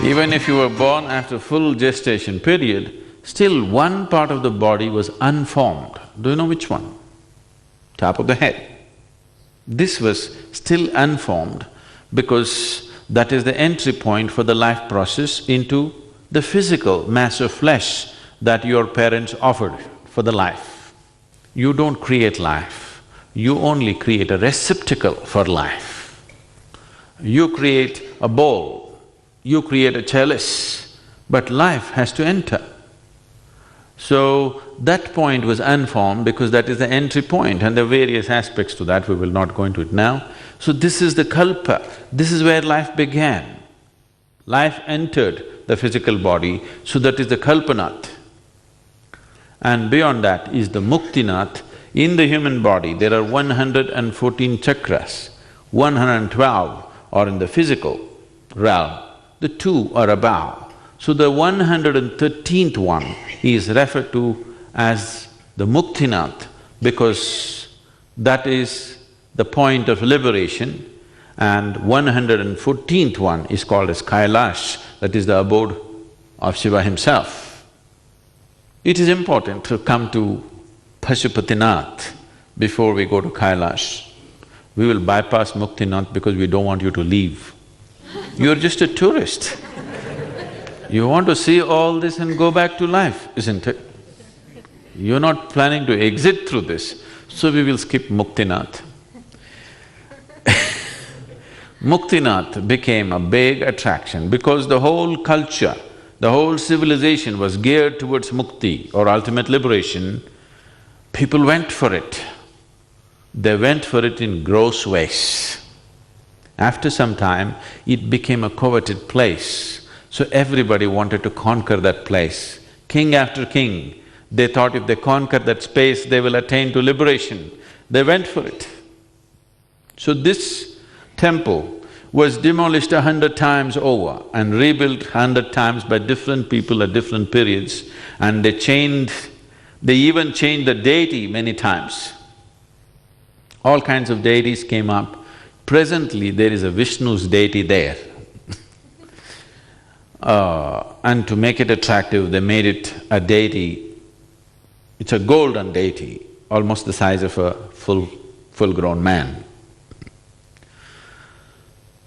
Even if you were born after full gestation period, still one part of the body was unformed. Do you know which one? Top of the head. This was still unformed because that is the entry point for the life process into the physical mass of flesh that your parents offered for the life. You don't create life, you only create a receptacle for life. You create a bowl, you create a chalice, but life has to enter. So, that point was unformed because that is the entry point and there are various aspects to that, we will not go into it now. So this is the kalpa, this is where life began. Life entered the physical body, so that is the kalpanath. And beyond that is the muktinath. In the human body, there are 114 chakras, 112 are in the physical realm, the two are above. So the 113th one is referred to as the Muktinath because that is the point of liberation, and 114th one is called as Kailash, that is the abode of Shiva himself. It is important to come to Pushupatinath before we go to Kailash. We will bypass Muktinath because we don't want you to leave. You're just a tourist. You want to see all this and go back to life, isn't it? You're not planning to exit through this, so we will skip Muktinath. Muktinath became a big attraction because the whole culture, the whole civilization was geared towards mukti or ultimate liberation. People went for it. They went for it in gross ways. After some time, it became a coveted place. So everybody wanted to conquer that place. King after king, they thought if they conquer that space, they will attain to liberation. They went for it. So this temple was demolished 100 times over and rebuilt 100 times by different people at different periods, and they even changed the deity many times. All kinds of deities came up. Presently, there is a Vishnu's deity there. And to make it attractive, they made it a deity. It's a golden deity, almost the size of a full-grown man.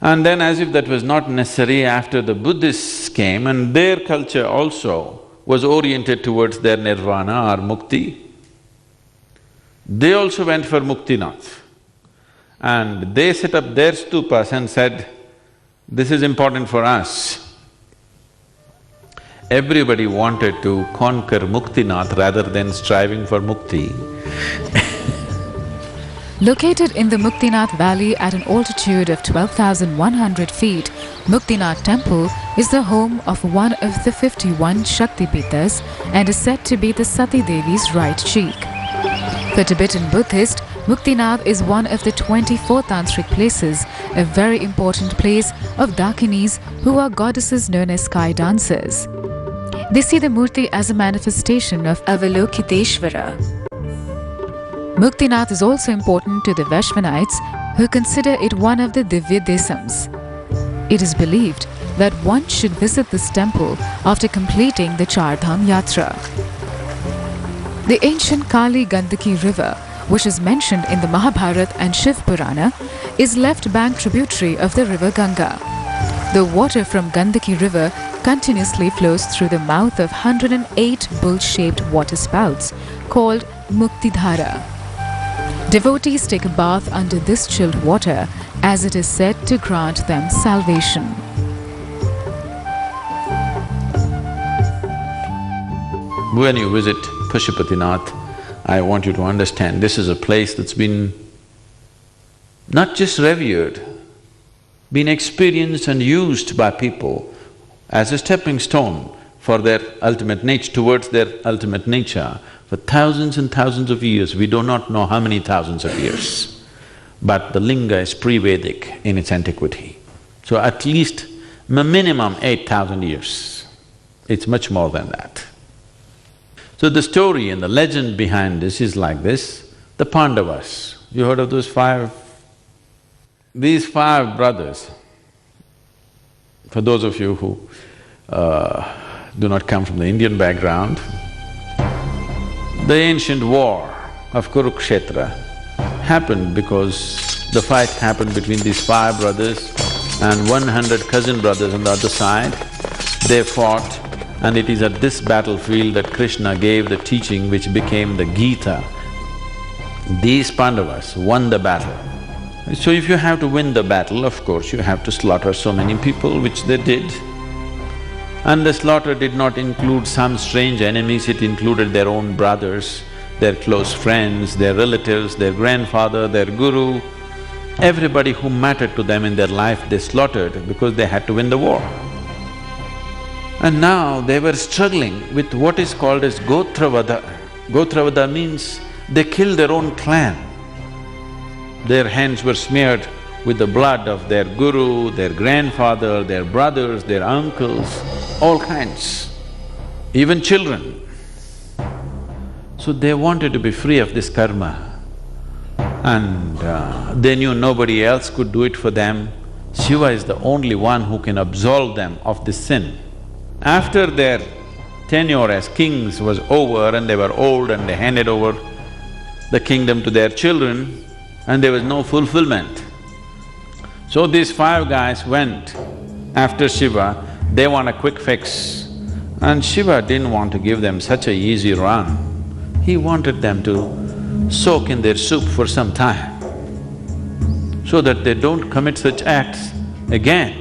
And then as if that was not necessary, after the Buddhists came and their culture also was oriented towards their nirvana or mukti, they also went for Muktinath. And they set up their stupas and said, this is important for us. Everybody wanted to conquer Muktinath rather than striving for mukti. Located in the Muktinath valley at an altitude of 12,100 feet, Muktinath temple is the home of one of the 51 Shaktipitas and is said to be the Sati Devi's right cheek. For Tibetan Buddhist, Muktinath is one of the 24 tantric places, a very important place of Dakinis who are goddesses known as sky dancers. They see the Murti as a manifestation of Avalokiteshvara. Muktinath is also important to the Vaishnavites who consider it one of the Divya Desams. It is believed that one should visit this temple after completing the Chardham Yatra. The ancient Kali Gandaki river, which is mentioned in the Mahabharata and Shiv Purana, is left bank tributary of the river Ganga. The water from Gandaki river continuously flows through the mouth of 108 bull-shaped water spouts called Muktidhara. Devotees take a bath under this chilled water as it is said to grant them salvation. When you visit Pushupatinath, I want you to understand this is a place that's been not just revered, been experienced and used by people as a stepping stone for their ultimate nature, towards their ultimate nature for thousands and thousands of years. We do not know how many thousands of years, but the linga is pre-Vedic in its antiquity. So at least minimum 8,000 years. It's much more than that. So the story and the legend behind this is like this. The Pandavas, you heard of those five? These five brothers, For those of you who do not come from the Indian background, the ancient war of Kurukshetra happened because the fight happened between these 5 brothers and 100 cousin brothers on the other side. They fought, and it is at this battlefield that Krishna gave the teaching which became the Gita. These Pandavas won the battle. So if you have to win the battle, of course you have to slaughter so many people, which they did. And the slaughter did not include some strange enemies, it included their own brothers, their close friends, their relatives, their grandfather, their guru. Everybody who mattered to them in their life they slaughtered because they had to win the war. And now they were struggling with what is called as Gotravada. Gotravada means they killed their own clan. Their hands were smeared with the blood of their guru, their grandfather, their brothers, their uncles, all kinds, even children. So they wanted to be free of this karma, and they knew nobody else could do it for them. Shiva is the only one who can absolve them of this sin. After their tenure as kings was over and they were old and they handed over the kingdom to their children, and there was no fulfillment. So these 5 guys went after Shiva, they want a quick fix. And Shiva didn't want to give them such a easy run. He wanted them to soak in their soup for some time so that they don't commit such acts again.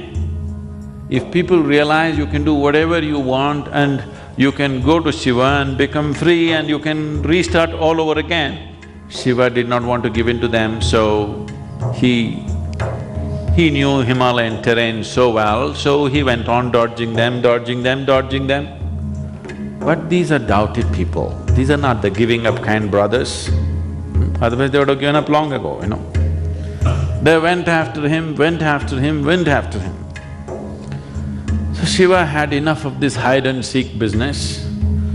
If people realize you can do whatever you want and you can go to Shiva and become free and you can restart all over again, Shiva did not want to give in to them, so he knew Himalayan terrain so well, so he went on dodging them, dodging them, dodging them. But these are doubted people, these are not the giving up kind brothers. Otherwise they would have given up long ago, you know. They went after him, went after him, went after him. So Shiva had enough of this hide-and-seek business,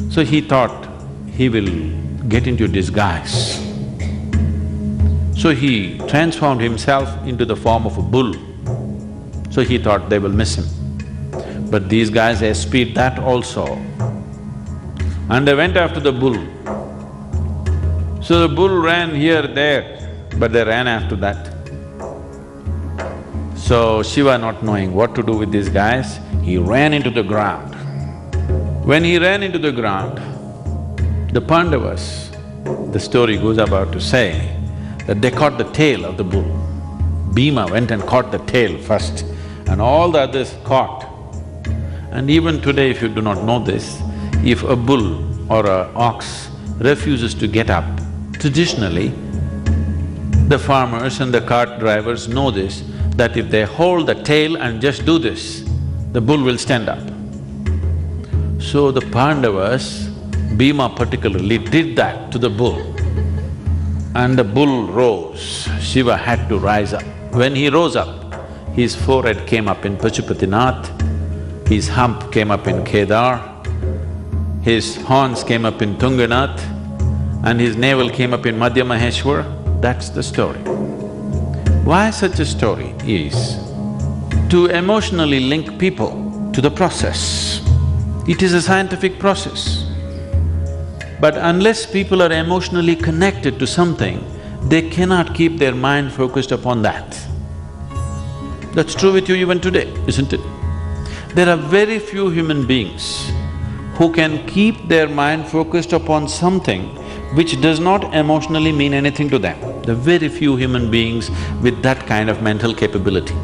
so he thought he will get into disguise. So he transformed himself into the form of a bull. So he thought they will miss him. But these guys espied that also. And they went after the bull. So the bull ran here, there, but they ran after that. So Shiva, not knowing what to do with these guys, he ran into the ground. When he ran into the ground, the Pandavas, the story goes about to say, that they caught the tail of the bull. Bhima went and caught the tail first, and all the others caught. And even today, if you do not know this, if a bull or an ox refuses to get up, traditionally, the farmers and the cart drivers know this, that if they hold the tail and just do this, the bull will stand up. So the Pandavas, Bhima particularly, did that to the bull. And the bull rose, Shiva had to rise up. When he rose up, his forehead came up in Pushupatinath, his hump came up in Kedar, his horns came up in Tunganath, and his navel came up in Madhya Maheshwar. That's the story. Why such a story is to emotionally link people to the process. It is a scientific process. But unless people are emotionally connected to something, they cannot keep their mind focused upon that. That's true with you even today, isn't it? There are very few human beings who can keep their mind focused upon something which does not emotionally mean anything to them. There are very few human beings with that kind of mental capability.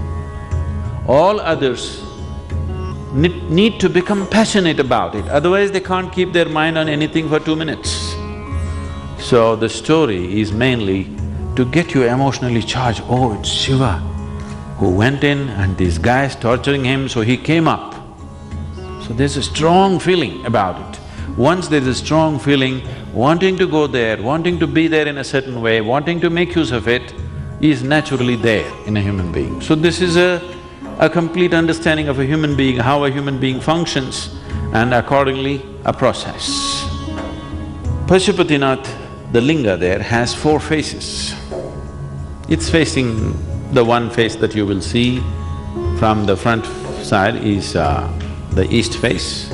All others need to become passionate about it, otherwise they can't keep their mind on anything for 2 minutes. So the story is mainly to get you emotionally charged. Oh, it's Shiva who went in and these guys torturing him, so he came up. So there's a strong feeling about it. Once there's a strong feeling, wanting to go there, wanting to be there in a certain way, wanting to make use of it is naturally there in a human being. So this is a complete understanding of a human being, how a human being functions, and accordingly a process. Pushupatinath, the linga there, has 4 faces. It's facing the one face that you will see from the front side is the east face.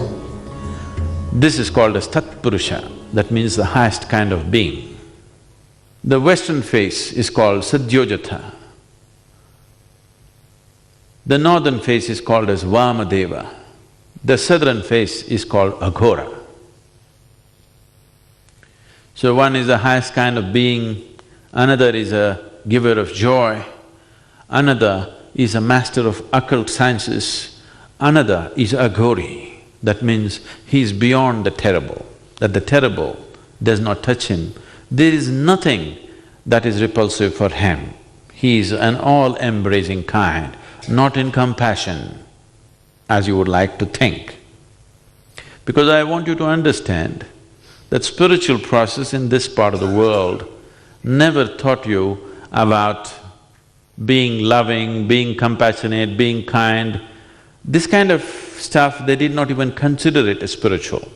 This is called as Tat Purusha, that means the highest kind of being. The western face is called Sadyojatha. The northern face is called as Vamadeva. The southern face is called Aghora. So one is the highest kind of being, another is a giver of joy, another is a master of occult sciences, another is Aghori. That means he is beyond the terrible, that the terrible does not touch him. There is nothing that is repulsive for him. He is an all-embracing kind, not in compassion, as you would like to think. Because I want you to understand that spiritual process in this part of the world never taught you about being loving, being compassionate, being kind. This kind of stuff, they did not even consider it as spiritual.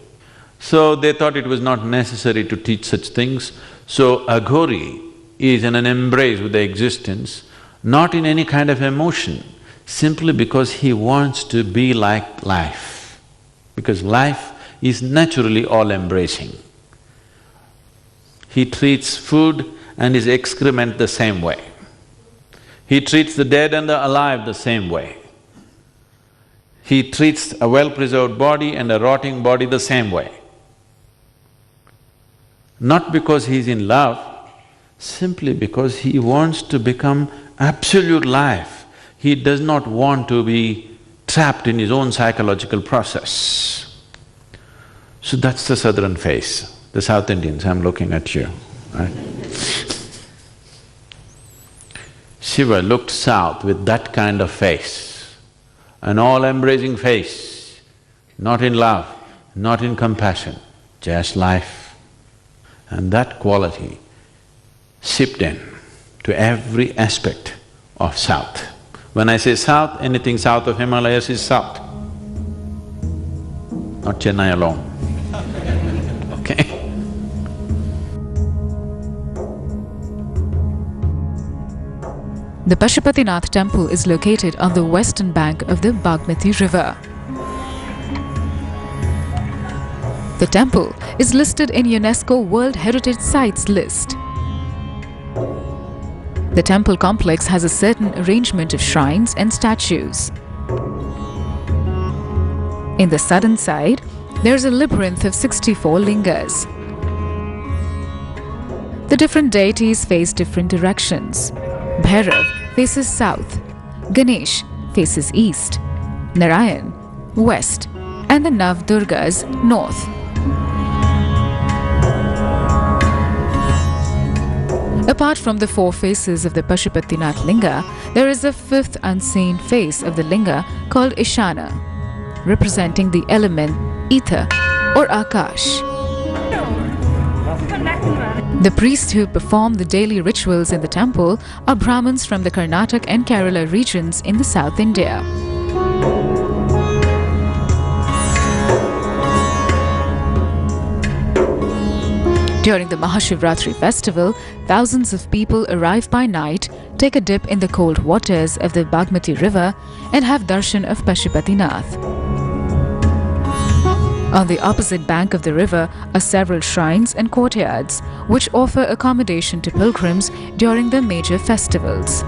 So they thought it was not necessary to teach such things. So Aghori is in an embrace with the existence, not in any kind of emotion, simply because he wants to be like life, because life is naturally all-embracing. He treats food and his excrement the same way. He treats the dead and the alive the same way. He treats a well-preserved body and a rotting body the same way. Not because he's in love, simply because he wants to become absolute life. He does not want to be trapped in his own psychological process. So that's the southern face. The South Indians, I'm looking at you, right? Shiva looked south with that kind of face, an all-embracing face, not in love, not in compassion, just life. And that quality seeped in to every aspect of south. When I say south, anything south of Himalayas is south, not Chennai alone, okay? The Pushupatinath temple is located on the western bank of the Bagmati river. The temple is listed in UNESCO World Heritage Sites list. The temple complex has a certain arrangement of shrines and statues. In the southern side, there is a labyrinth of 64 lingas. The different deities face different directions. Bhairav faces south, Ganesh faces east, Narayan west, and the Navdurgas north. Apart from the four faces of the Pushupatinath Linga, there is a fifth unseen face of the Linga called Ishana, representing the element ether or Akash. The priests who perform the daily rituals in the temple are Brahmins from the Karnataka and Kerala regions in the South India. During the Mahashivratri festival, thousands of people arrive by night, take a dip in the cold waters of the Bagmati river and have darshan of Pushupatinath. On the opposite bank of the river are several shrines and courtyards, which offer accommodation to pilgrims during the major festivals.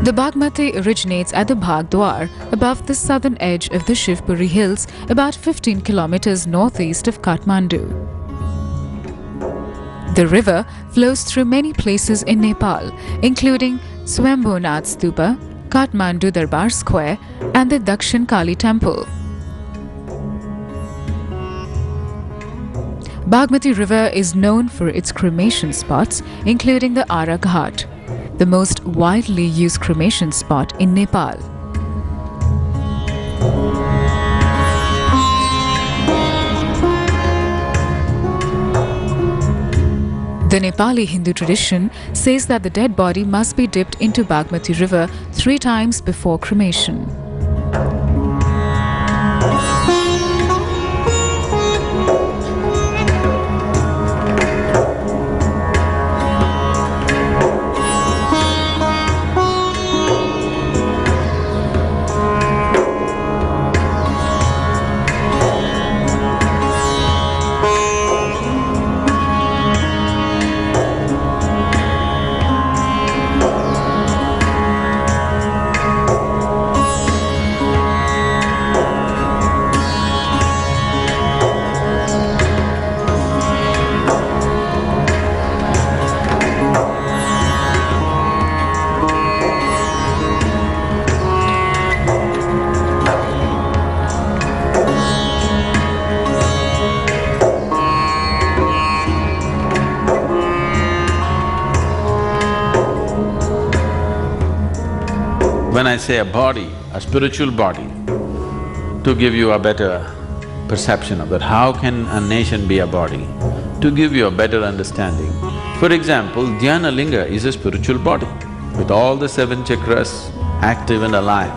The Bagmati originates at the Bhagdwar, above the southern edge of the Shivpuri hills, about 15 kilometers northeast of Kathmandu. The river flows through many places in Nepal, including Swambhunath Stupa, Kathmandu Darbar Square, and the Dakshin Kali Temple. Bagmati River is known for its cremation spots, including the Ara Ghat, the most widely used cremation spot in Nepal. The Nepali Hindu tradition says that the dead body must be dipped into Bagmati river 3 times before cremation. When I say a body, a spiritual body, to give you a better perception of that, how can a nation be a body? To give you a better understanding. For example, JyotirLinga is a spiritual body with all the 7 chakras active and alive.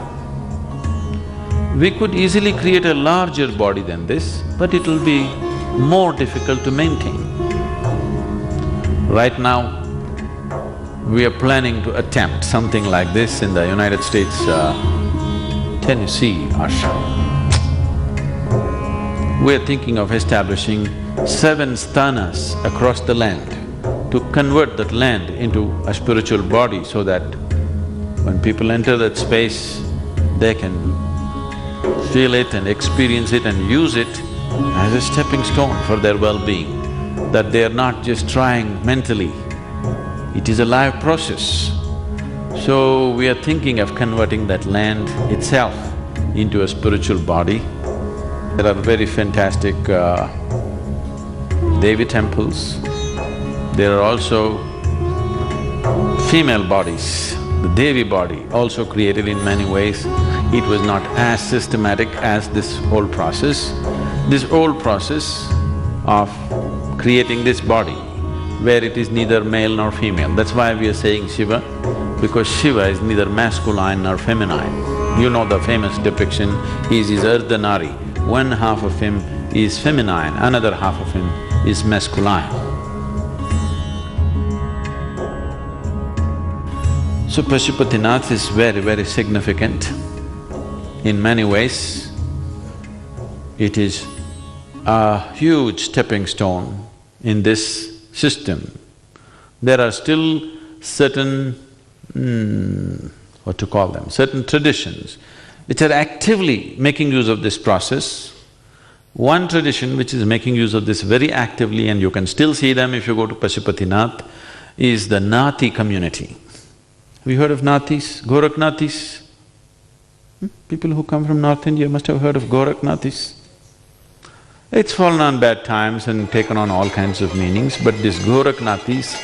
We could easily create a larger body than this, but it will be more difficult to maintain. Right now, we are planning to attempt something like this in the United States, Tennessee ashram. We're thinking of establishing 7 sthanas across the land to convert that land into a spiritual body so that when people enter that space, they can feel it and experience it and use it as a stepping stone for their well-being, that they are not just trying mentally, it is a live process. So we are thinking of converting that land itself into a spiritual body. There are very fantastic Devi temples. There are also female bodies. The Devi body also created in many ways. It was not as systematic as this whole process. This whole process of creating this body where it is neither male nor female. That's why we are saying Shiva, because Shiva is neither masculine nor feminine. You know the famous depiction, he is Ardhanari. One half of him is feminine, another half of him is masculine. So Pushupatinath is very, very significant in many ways. It is a huge stepping stone in this system. There are still certain… what to call them, certain traditions which are actively making use of this process. One tradition which is making use of this very actively, and you can still see them if you go to Pushupatinath, is the Nathi community. Have you heard of Nathis, Gorakhnathis? People who come from North India must have heard of Gorakhnathis. It's fallen on bad times and taken on all kinds of meanings, but these Gorakhnathis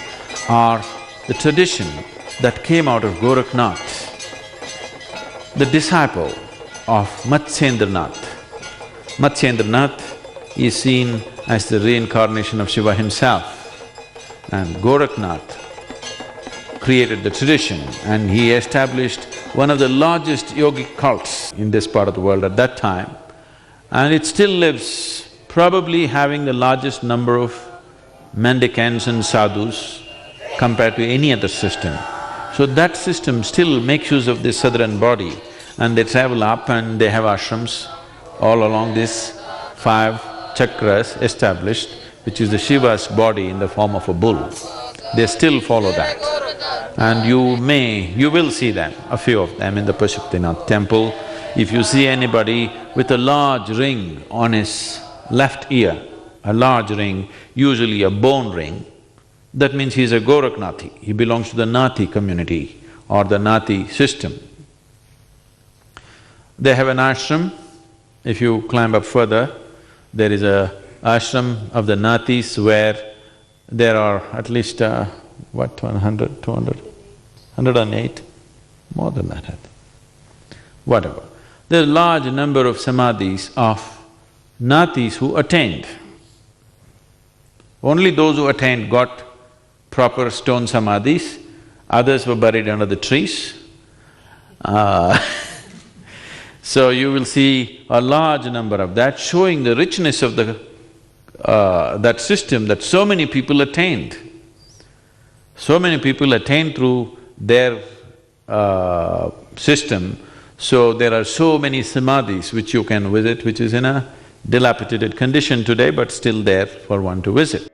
are the tradition that came out of Gorakhnath, the disciple of Matsyendranath. Matsyendranath is seen as the reincarnation of Shiva himself, and Gorakhnath created the tradition and he established one of the largest yogic cults in this part of the world at that time, and it still lives, probably having the largest number of mendicants and sadhus compared to any other system. So that system still makes use of this southern body, and they travel up and they have ashrams all along these 5 chakras established, which is the Shiva's body in the form of a bull. They still follow that. And you will see them, a few of them in the Pushupatinath temple. If you see anybody with a large ring on his left ear, a large ring, usually a bone ring, that means he's a Gorakhnathi, he belongs to the Nathi community or the Nathi system. They have an ashram. If you climb up further, there is a ashram of the Nathis where there are at least 100, 200, 108, more than that I think, whatever. There's a large number of samadhis of Nathis who attained. Only those who attained got proper stone samadhis, others were buried under the trees. So you will see a large number of that, showing the richness of that system that so many people attained. So many people attained through their system, so there are so many samadhis which you can visit, which is in a dilapidated condition today but still there for one to visit.